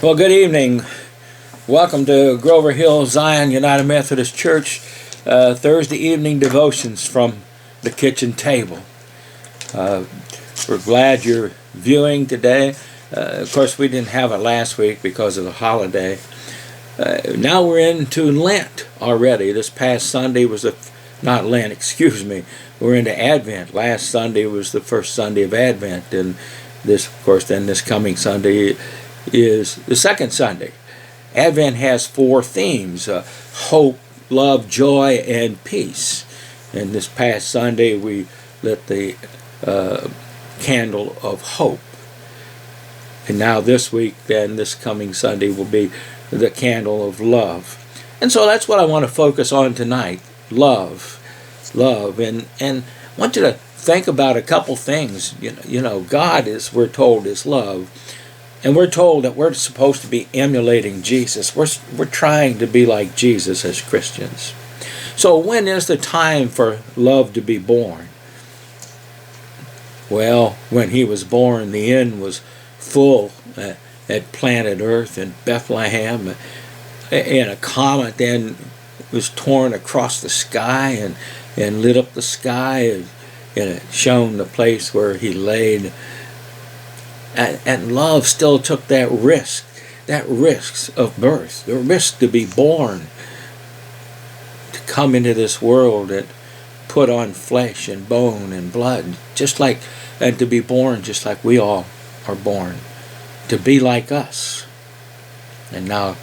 Well, good evening. Welcome to Grover Hill Zion United Methodist Church Thursday evening devotions from the kitchen table. We're glad you're viewing today. Of course, we didn't have it last week because of the holiday. Now we're into Lent already. This past Sunday was not Lent, excuse me. We're into Advent. Last Sunday was the first Sunday of Advent, and this, of course, then this coming Sunday is the second Sunday. Advent has four themes: hope, love, joy, and peace. And this past Sunday we lit the candle of hope. And now this week, then this coming Sunday, will be the candle of love. And so that's what I want to focus on tonight: love. And I want you to think about a couple things. You know, God is, we're told, is love. And we're told that we're supposed to be emulating Jesus. We're trying to be like Jesus as Christians. So when is the time for love to be born? Well, when he was born, the inn was full at planet Earth in Bethlehem. And a comet then was torn across the sky and lit up the sky, and it shone the place where he laid. And love still took that risk of birth, the risk to be born, to come into this world and put on flesh and bone and blood, and to be born just like we all are born, to be like us. And now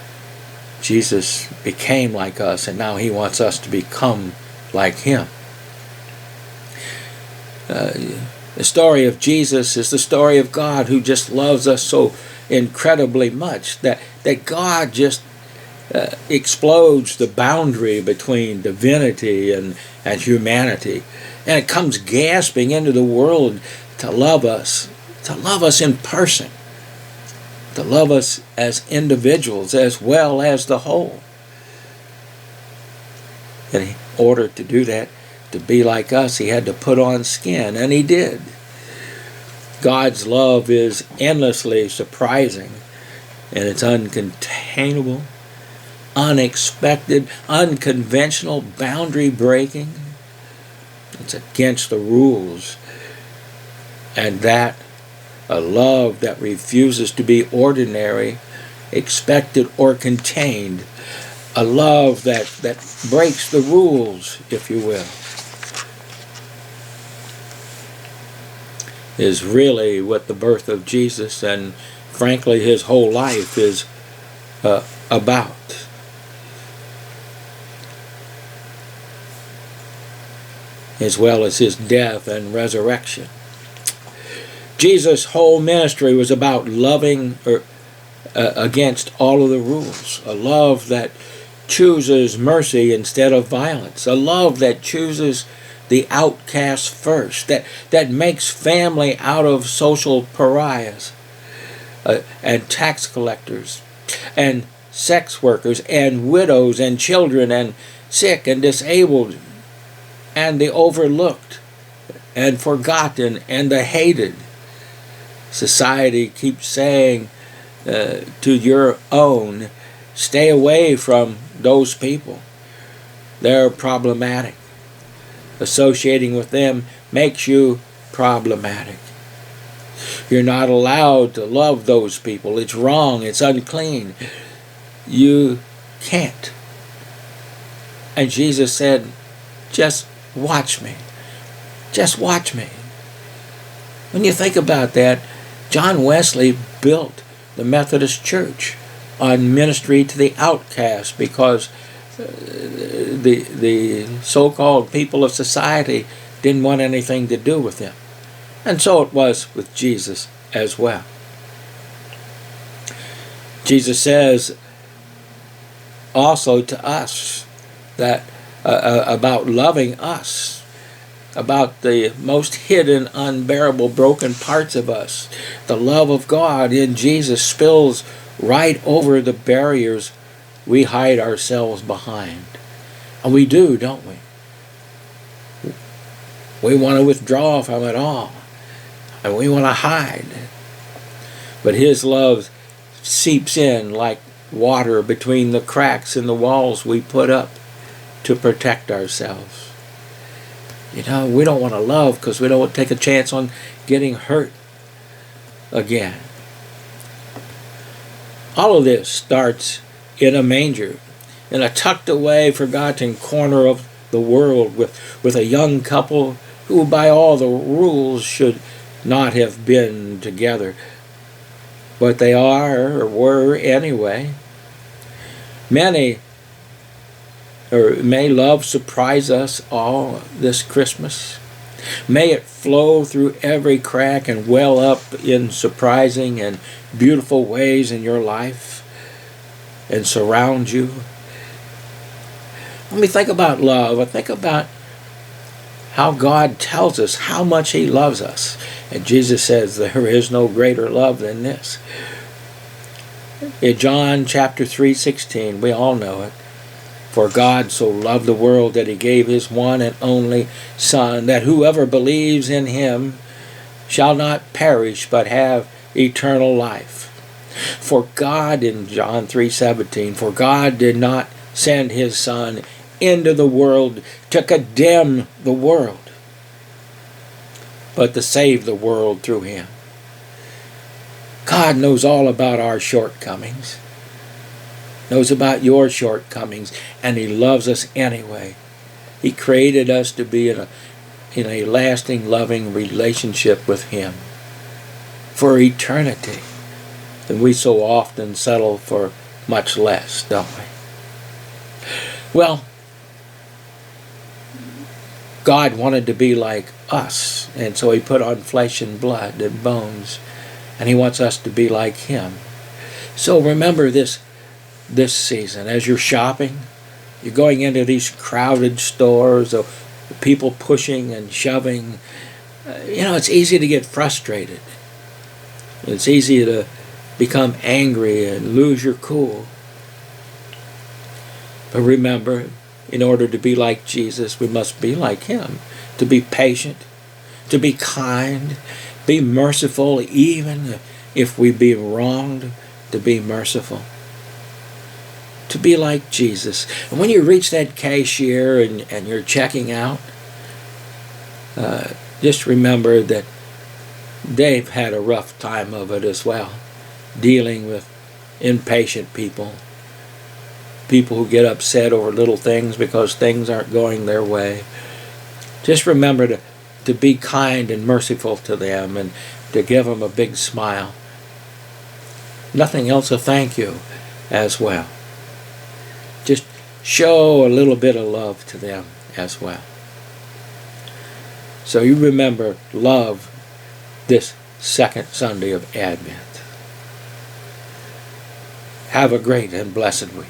Jesus became like us, and now he wants us to become like him. The story of Jesus is the story of God, who just loves us so incredibly much that God just explodes the boundary between divinity and humanity. And it comes gasping into the world to love us in person, to love us as individuals as well as the whole. And in order to do that, to be like us, he had to put on skin, and he did. God's love is endlessly surprising, and it's uncontainable, unexpected, unconventional, boundary breaking. It's against the rules. And that, a love that refuses to be ordinary, expected, or contained. A love that breaks the rules, if you will, is really what the birth of Jesus, and frankly his whole life, is about. As well as his death and resurrection. Jesus' whole ministry was about loving against all of the rules. A love that chooses mercy instead of violence. A love that chooses the outcast first, that makes family out of social pariahs, and tax collectors, and sex workers, and widows, and children, and sick and disabled, and the overlooked, and forgotten, and the hated. Society keeps saying to your own, stay away from those people. They're problematic. Associating with them makes you problematic. You're not allowed to love those people. It's wrong. It's unclean. You can't. And Jesus said, just watch me. Just watch me. When you think about that, John Wesley built the Methodist Church on ministry to the outcast, because the so-called people of society didn't want anything to do with him. And so it was with Jesus as well. Jesus says also to us that about loving us, about the most hidden, unbearable, broken parts of us. The love of God in Jesus spills right over the barriers we hide ourselves behind. And we do, don't we? We want to withdraw from it all. And we want to hide. But his love seeps in like water between the cracks in the walls we put up to protect ourselves. We don't want to love because we don't want to take a chance on getting hurt again. All of this starts in a manger, in a tucked away, forgotten corner of the world with a young couple who by all the rules should not have been together. But they are, or were anyway. May love surprise us all this Christmas. May it flow through every crack and well up in surprising and beautiful ways in your life and surround you. When we think about love, I think about how God tells us how much He loves us. And Jesus says there is no greater love than this. In John chapter 3:16, we all know it. For God so loved the world that He gave His one and only Son, that whoever believes in Him shall not perish but have eternal life. For God, in John 3:17, for God did not send His Son into the world to condemn the world, but to save the world through Him. God knows all about our shortcomings, knows about your shortcomings, and He loves us anyway. He created us to be in a lasting, loving relationship with Him for eternity. And we so often settle for much less, don't we? Well, God wanted to be like us, and so He put on flesh and blood and bones, and He wants us to be like Him. So remember this season, as you're shopping, you're going into these crowded stores, of people pushing and shoving. It's easy to get frustrated. It's easy to become angry and lose your cool. But remember, in order to be like Jesus, we must be like Him. To be patient, to be kind, be merciful, even if we be wronged, to be merciful. To be like Jesus. And when you reach that cashier and you're checking out, just remember that they've had a rough time of it as well, dealing with impatient people who get upset over little things because things aren't going their way. Just remember to be kind and merciful to them and to give them a big smile. Nothing else, a thank you as well. Just show a little bit of love to them as well. So you remember love this second Sunday of Advent. Have a great and blessed week.